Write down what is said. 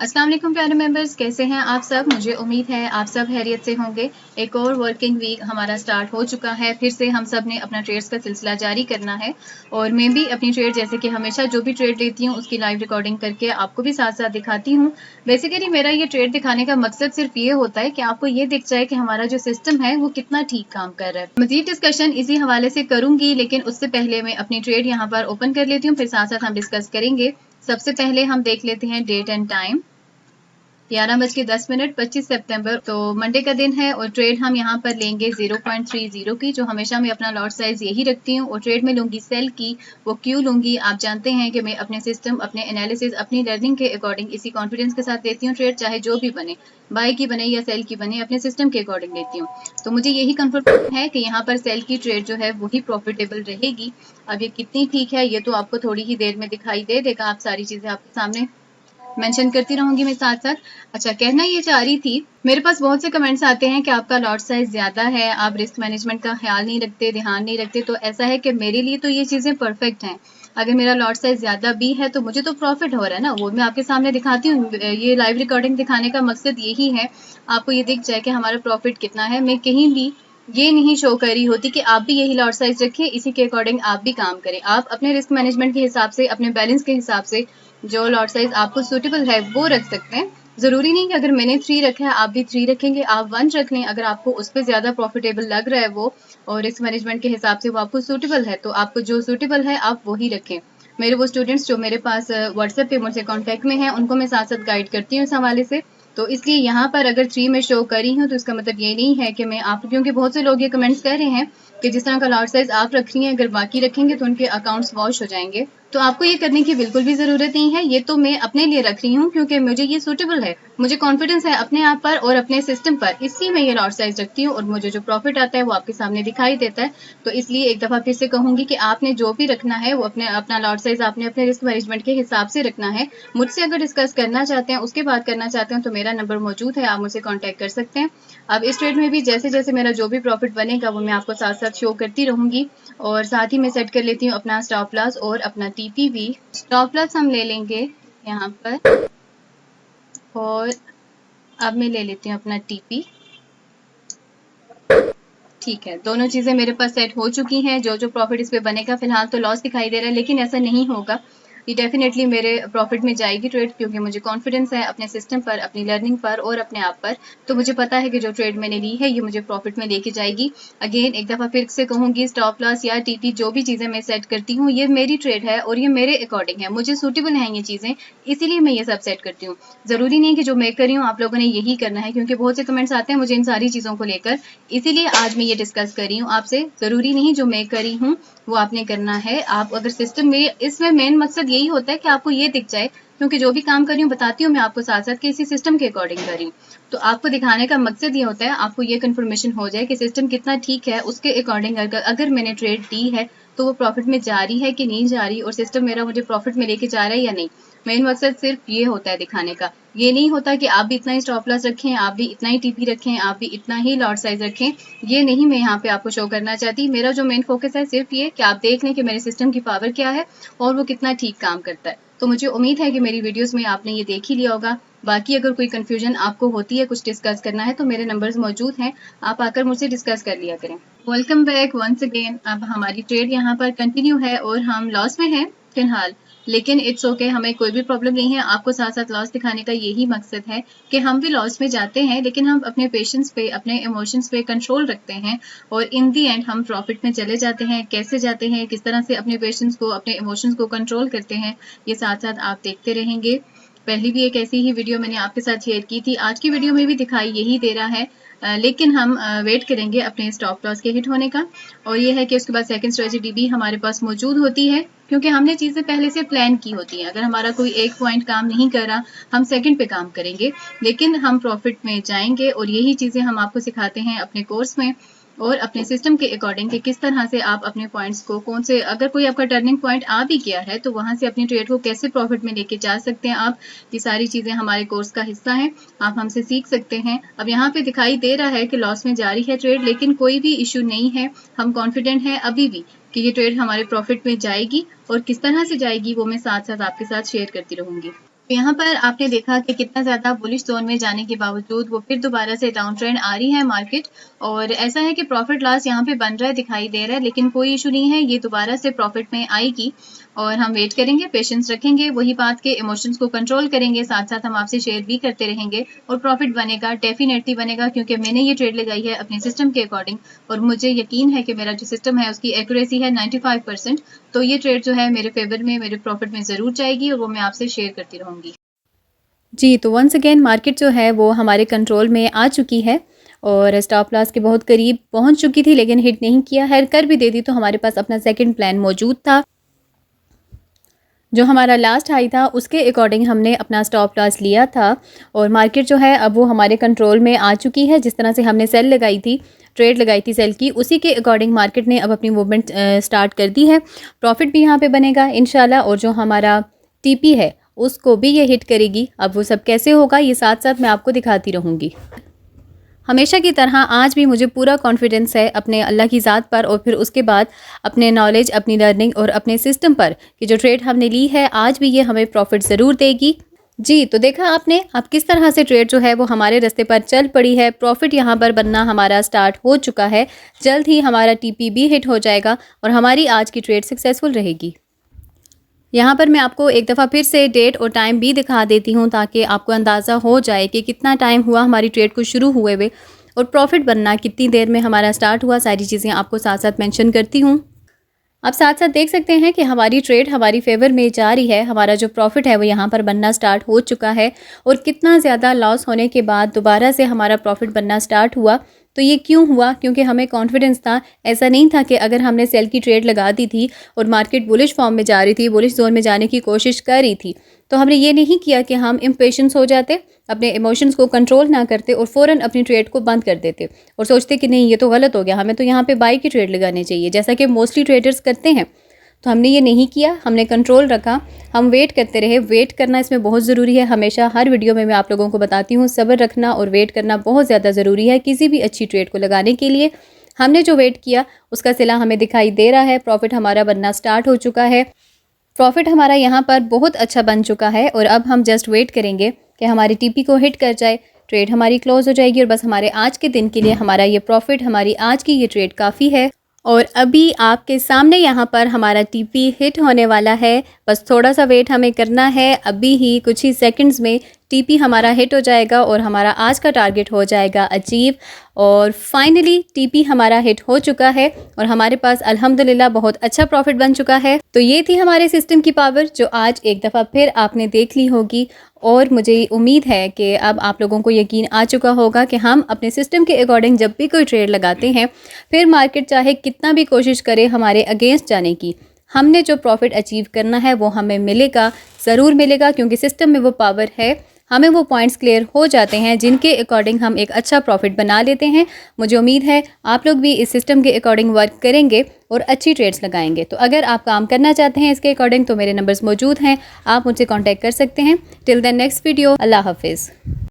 अस्सलाम वालेकुम प्यारे मेंबर्स, कैसे हैं आप सब। मुझे उम्मीद है आप सब खैरियत से होंगे। एक और वर्किंग वीक हमारा स्टार्ट हो चुका है। फिर से हम सब ने अपना ट्रेड्स का सिलसिला जारी करना है और मैं भी अपनी ट्रेड जैसे कि हमेशा जो भी ट्रेड लेती हूँ उसकी लाइव रिकॉर्डिंग करके आपको भी साथ साथ दिखाती हूँ। बेसिकली मेरा ये ट्रेड दिखाने का मकसद सिर्फ ये होता है कि आपको ये दिख जाए कि हमारा जो सिस्टम है वो कितना ठीक काम कर रहा है। मजीद डिस्कशन इसी हवाले से करूंगी, लेकिन उससे पहले मैं अपनी ट्रेड यहाँ पर ओपन कर लेती हूँ, फिर साथ साथ हम डिस्कस करेंगे। सबसे पहले हम देख लेते हैं डेट एंड टाइम, 11:10 25 सितंबर, तो मंडे का दिन है और ट्रेड हम यहाँ पर लेंगे 0.30 की, जो हमेशा मैं अपना लॉट साइज यही रखती हूँ और ट्रेड में लूंगी सेल की। वो क्यों लूंगी, आप जानते हैं कि मैं अपने सिस्टम, अपने एनालिसिस, अपनी लर्निंग के अकॉर्डिंग इसी कॉन्फिडेंस के साथ लेती हूँ ट्रेड, चाहे जो भी बने, बाय की बने या सेल की बने, अपने सिस्टम के अकॉर्डिंग लेती हूँ। तो मुझे यही कंफर्म है कि यहाँ पर सेल की ट्रेड जो है वही प्रॉफिटेबल रहेगी। अब ये कितनी ठीक है ये तो आपको थोड़ी ही देर में दिखाई दे देगा, आप सारी चीजें आपके सामने मेंशन करती रहूंगी मैं साथ साथ। अच्छा, कहना ये चाह रही थी, मेरे पास बहुत से कमेंट्स आते हैं कि आपका लॉट साइज ज्यादा है, आप रिस्क मैनेजमेंट का ख्याल नहीं रखते, ध्यान नहीं रखते। तो ऐसा है कि मेरे लिए तो ये चीजें परफेक्ट हैं। अगर मेरा लॉट साइज ज्यादा भी है तो मुझे तो प्रॉफिट हो रहा है ना, वो मैं आपके सामने दिखाती हूँ। ये लाइव रिकॉर्डिंग दिखाने का मकसद यही है, आपको ये दिख जाए कि हमारा प्रॉफिट कितना है। मैं कहीं भी ये नहीं शो कर रही होती कि आप भी यही लॉट साइज रखिए, इसी के अकॉर्डिंग आप भी काम करें। आप अपने रिस्क मैनेजमेंट के हिसाब से, अपने बैलेंस के हिसाब से जो लॉट साइज आपको सूटेबल है वो रख सकते हैं। जरूरी नहीं कि अगर मैंने 3 रखा है आप भी 3 रखेंगे, आप 1 रख लें अगर आपको उस पर ज्यादा प्रॉफिटेबल लग रहा है वो, और रिस्क मैनेजमेंट के हिसाब से वो आपको सूटेबल है, तो आपको जो सूटेबल है आप वही रखें। मेरे वो स्टूडेंट्स जो मेरे पास व्हाट्सएप पे मुझसे कॉन्टेक्ट में हैं, उनको मैं साथ साथ गाइड करती हूँ इस हवाले से। तो इसलिए यहाँ पर अगर 3 में शो करी हूँ तो इसका मतलब ये नहीं है कि मैं आप, क्योंकि बहुत से लोग ये कमेंट्स कर रहे हैं कि जिस तरह का लॉट साइज आप रख रही हैं अगर बाकी रखेंगे तो उनके अकाउंट्स वॉश हो जाएंगे। तो आपको ये करने की बिल्कुल भी जरूरत नहीं है, ये तो मैं अपने लिए रख रही हूँ क्योंकि मुझे ये सूटेबल है, मुझे कॉन्फिडेंस है अपने आप पर और अपने सिस्टम पर, इसलिए मैं ये लॉट साइज रखती हूँ और मुझे जो प्रॉफिट आता है वो आपके सामने दिखाई देता है। तो इसलिए एक दफा फिर से कहूंगी कि आपने जो भी रखना है वो अपना लॉट साइज आपने अपने रिस्क मैनेजमेंट के हिसाब से रखना है। मुझसे अगर डिस्कस करना चाहते हैं, उसके बाद करना चाहते हैं, तो मेरा नंबर मौजूद है, आप मुझसे कॉन्टेक्ट कर सकते हैं। अब इस ट्रेड में भी जैसे जैसे मेरा जो भी प्रॉफिट बनेगा वो मैं आपको साथ साथ शो करती रहूंगी, और साथ ही मैं सेट कर लेती हूँ अपना स्टॉप लॉस और अपना टीपी भी। स्टॉप लॉस हम ले लेंगे यहाँ पर, और अब मैं ले लेती हूँ अपना टीपी। ठीक है, दोनों चीजें मेरे पास सेट हो चुकी हैं। जो जो प्रॉफिट इस पे बनेगा, फिलहाल तो लॉस दिखाई दे रहा है लेकिन ऐसा नहीं होगा, ये डेफिनेटली मेरे प्रॉफिट में जाएगी ट्रेड, क्योंकि मुझे कॉन्फिडेंस है अपने सिस्टम पर, अपनी लर्निंग पर और अपने आप पर। तो मुझे पता है कि जो ट्रेड मैंने ली है ये मुझे प्रॉफिट में लेके जाएगी। अगेन एक दफा फिर से कहूंगी, स्टॉप लॉस या टीपी जो भी चीजें मैं सेट करती हूँ ये मेरी ट्रेड है और ये मेरे अकॉर्डिंग है, मुझे सूटेबल है ये चीजें, इसीलिए मैं ये सब सेट करती हूँ। जरूरी नहीं कि जो मैं कर रही हूँ आप लोगों ने यही करना है, क्योंकि बहुत से कमेंट्स आते हैं मुझे इन सारी चीजों को लेकर, इसीलिए आज मैं ये डिस्कस कर रही हूँ आपसे। जरूरी नहीं जो मैं कर रही हूँ वो आपने करना है। आप अगर सिस्टम में, इसमें मेन मकसद यही होता है कि आपको ये दिख जाए, क्योंकि जो भी काम कर रही हूँ बताती हूँ मैं आपको साथ साथ कि इसी सिस्टम के अकॉर्डिंग कर रही हूँ। तो आपको दिखाने का मकसद ये होता है, आपको ये कंफर्मेशन हो जाए कि सिस्टम कितना ठीक है, उसके अकॉर्डिंग अगर मैंने ट्रेड ली है तो वो प्रॉफिट में जा रही है कि नहीं जा रही, और सिस्टम मेरा मुझे प्रॉफिट में लेके जा रहा है या नहीं। मेन मकसद सिर्फ ये होता है दिखाने का। ये नहीं होता कि आप भी इतना ही स्टॉप लॉस रखें, आप भी इतना ही टीपी रखें, आप भी इतना ही लॉट साइज रखें, ये नहीं मैं यहाँ पे आपको शो करना चाहती। मेरा जो मेन फोकस है सिर्फ ये कि आप देख लें कि मेरे सिस्टम की पावर क्या है और वो कितना ठीक काम करता है। तो मुझे उम्मीद है कि मेरी वीडियोस में आपने ये देख ही लिया होगा। बाकी अगर कोई कंफ्यूजन आपको होती है, कुछ डिस्कस करना है, तो मेरे नंबर्स मौजूद हैं, आप आकर मुझसे डिस्कस कर लिया करें। Welcome back once again. अब हमारी ट्रेड यहाँ पर कंटिन्यू है और हम लॉस में हैं फिलहाल, लेकिन इट्स ओके, हमें कोई भी प्रॉब्लम नहीं है। आपको साथ साथ लॉस दिखाने का यही मकसद है कि हम भी लॉस में जाते हैं लेकिन हम अपने पेशेंस पे, अपने इमोशंस पे कंट्रोल रखते हैं और इन दी एंड हम प्रॉफिट में चले जाते हैं। कैसे जाते हैं, किस तरह से अपने पेशेंस को, अपने इमोशंस को कंट्रोल करते हैं, ये साथ साथ आप देखते रहेंगे। पहले भी एक ऐसी ही वीडियो मैंने आपके साथ शेयर की थी, आज की वीडियो में भी दिखाई यही दे रहा है, लेकिन हम वेट करेंगे अपने स्टॉप लॉस के हिट होने का। और ये है कि उसके बाद सेकंड स्ट्रेटजी भी हमारे पास मौजूद होती है, क्योंकि हमने चीजें पहले से प्लान की होती हैं। अगर हमारा कोई एक पॉइंट काम नहीं कर रहा, हम सेकंड पे काम करेंगे, लेकिन हम प्रॉफिट में जाएंगे। और यही चीजें हम आपको सिखाते हैं अपने कोर्स में और अपने सिस्टम के अकॉर्डिंग कि किस तरह से आप अपने पॉइंट्स को, कौन से, अगर कोई आपका टर्निंग पॉइंट आ भी गया है तो वहां से अपनी ट्रेड को कैसे प्रॉफिट में लेके जा सकते हैं आप। ये सारी चीजें हमारे कोर्स का हिस्सा हैं, आप हमसे सीख सकते हैं। अब यहाँ पे दिखाई दे रहा है कि लॉस में जारी है ट्रेड, लेकिन कोई भी इश्यू नहीं है, हम कॉन्फिडेंट हैं अभी भी कि ये ट्रेड हमारे प्रॉफिट में जाएगी, और किस तरह से जाएगी वो मैं साथ साथ आपके साथ शेयर करती रहूंगी। तो यहाँ पर आपने देखा कि कितना ज़्यादा बुलिश जोन में जाने के बावजूद वो फिर दोबारा से डाउन ट्रेंड आ रही है मार्केट, और ऐसा है कि प्रॉफिट लॉस यहाँ पे बन रहा है, दिखाई दे रहा है, लेकिन कोई इशू नहीं है, ये दोबारा से प्रॉफिट में आएगी और हम वेट करेंगे, पेशेंस रखेंगे, वही बात के इमोशंस को कंट्रोल करेंगे, साथ साथ हम आपसे शेयर भी करते रहेंगे और प्रॉफिट बनेगा, डेफिनेटली बनेगा, क्योंकि मैंने ये ट्रेड लगाई है अपने सिस्टम के अकॉर्डिंग और मुझे यकीन है कि मेरा जो सिस्टम है उसकी एक्यूरेसी है 95%। तो ये ट्रेड जो है मेरे फेवर में, मेरे प्रॉफिट में ज़रूर जाएगी और वो मैं आपसे शेयर करती रहूँगी। जी, तो वंस अगेन मार्केट जो है वो हमारे कंट्रोल में आ चुकी है और स्टॉप लॉस के बहुत करीब पहुंच चुकी थी, लेकिन हिट नहीं किया। खैर कर भी देती तो हमारे पास अपना सेकंड प्लान मौजूद था। जो हमारा लास्ट हाई था उसके अकॉर्डिंग हमने अपना स्टॉप लॉस लिया था और मार्केट जो है अब वो हमारे कंट्रोल में आ चुकी है। जिस तरह से हमने सेल लगाई थी, ट्रेड लगाई थी सेल की, उसी के अकॉर्डिंग मार्केट ने अब अपनी मूवमेंट स्टार्ट कर दी है। प्रॉफिट भी यहाँ पे बनेगा इंशाल्लाह और जो हमारा टीपी है उसको भी ये हिट करेगी। अब वो सब कैसे होगा ये साथ साथ मैं आपको दिखाती रहूँगी। हमेशा की तरह आज भी मुझे पूरा कॉन्फिडेंस है अपने अल्लाह की ज़ात पर और फिर उसके बाद अपने नॉलेज, अपनी लर्निंग और अपने सिस्टम पर कि जो ट्रेड हमने ली है आज भी ये हमें प्रॉफिट ज़रूर देगी। जी, तो देखा आपने अब किस तरह से ट्रेड जो है वो हमारे रास्ते पर चल पड़ी है। प्रॉफिट यहाँ पर बनना हमारा स्टार्ट हो चुका है। जल्द ही हमारा टीपी भी हिट हो जाएगा और हमारी आज की ट्रेड सक्सेसफुल रहेगी। यहाँ पर मैं आपको एक दफ़ा फिर से डेट और टाइम भी दिखा देती हूँ ताकि आपको अंदाज़ा हो जाए कि कितना टाइम हुआ हमारी ट्रेड को शुरू हुए हुए और प्रॉफिट बनना कितनी देर में हमारा स्टार्ट हुआ। सारी चीज़ें आपको साथ साथ मेंशन करती हूँ। आप साथ साथ देख सकते हैं कि हमारी ट्रेड हमारी फेवर में जा रही है। हमारा जो प्रॉफिट है वो यहाँ पर बनना स्टार्ट हो चुका है और कितना ज़्यादा लॉस होने के बाद दोबारा से हमारा प्रॉफिट बनना स्टार्ट हुआ। तो ये क्यों हुआ? क्योंकि हमें कॉन्फिडेंस था। ऐसा नहीं था कि अगर हमने सेल की ट्रेड लगा दी थी और मार्केट बुलिश फॉर्म में जा रही थी, बुलिश जोन में जाने की कोशिश कर रही थी, तो हमने ये नहीं किया कि हम इम्पेशेंस हो जाते, अपने इमोशंस को कंट्रोल ना करते और फ़ौरन अपनी ट्रेड को बंद कर देते और सोचते कि नहीं ये तो गलत हो गया, हमें तो यहाँ पे बाई की ट्रेड लगानी चाहिए, जैसा कि मोस्टली ट्रेडर्स करते हैं। तो हमने ये नहीं किया, हमने कंट्रोल रखा, हम वेट करते रहे। वेट करना इसमें बहुत ज़रूरी है। हमेशा हर वीडियो में मैं आप लोगों को बताती हूँ सब्र रखना और वेट करना बहुत ज़्यादा ज़रूरी है किसी भी अच्छी ट्रेड को लगाने के लिए। हमने जो वेट किया उसका सिला हमें दिखाई दे रहा है। प्रॉफिट हमारा बनना स्टार्ट हो चुका है। प्रॉफिट हमारा यहाँ पर बहुत अच्छा बन चुका है और अब हम जस्ट वेट करेंगे कि हमारी टीपी को हिट कर जाए, ट्रेड हमारी क्लोज हो जाएगी और बस हमारे आज के दिन के लिए हमारा ये प्रॉफिट, हमारी आज की ये ट्रेड काफ़ी है। और अभी आपके सामने यहाँ पर हमारा टीपी हिट होने वाला है। बस थोड़ा सा वेट हमें करना है। अभी ही कुछ ही सेकंड्स में टीपी हमारा हिट हो जाएगा और हमारा आज का टारगेट हो जाएगा अचीव। और फाइनली टीपी हमारा हिट हो चुका है और हमारे पास अल्हम्दुलिल्लाह बहुत अच्छा प्रॉफिट बन चुका है। तो ये थी हमारे सिस्टम की पावर जो आज एक दफ़ा फिर आपने देख ली होगी और मुझे उम्मीद है कि अब आप लोगों को यकीन आ चुका होगा कि हम अपने सिस्टम के अकॉर्डिंग जब भी कोई ट्रेड लगाते हैं, फिर मार्केट चाहे कितना भी कोशिश करे हमारे अगेंस्ट जाने की, हमने जो प्रॉफिट अचीव करना है वो हमें मिलेगा, ज़रूर मिलेगा, क्योंकि सिस्टम में वो पावर है। हमें वो पॉइंट्स क्लियर हो जाते हैं जिनके अकॉर्डिंग हम एक अच्छा प्रॉफिट बना लेते हैं। मुझे उम्मीद है आप लोग भी इस सिस्टम के अकॉर्डिंग वर्क करेंगे और अच्छी ट्रेड्स लगाएंगे। तो अगर आप काम करना चाहते हैं इसके अकॉर्डिंग तो मेरे नंबर्स मौजूद हैं, आप मुझसे कॉन्टैक्ट कर सकते हैं। टिल द नेक्स्ट वीडियो, अल्लाह हाफिज़।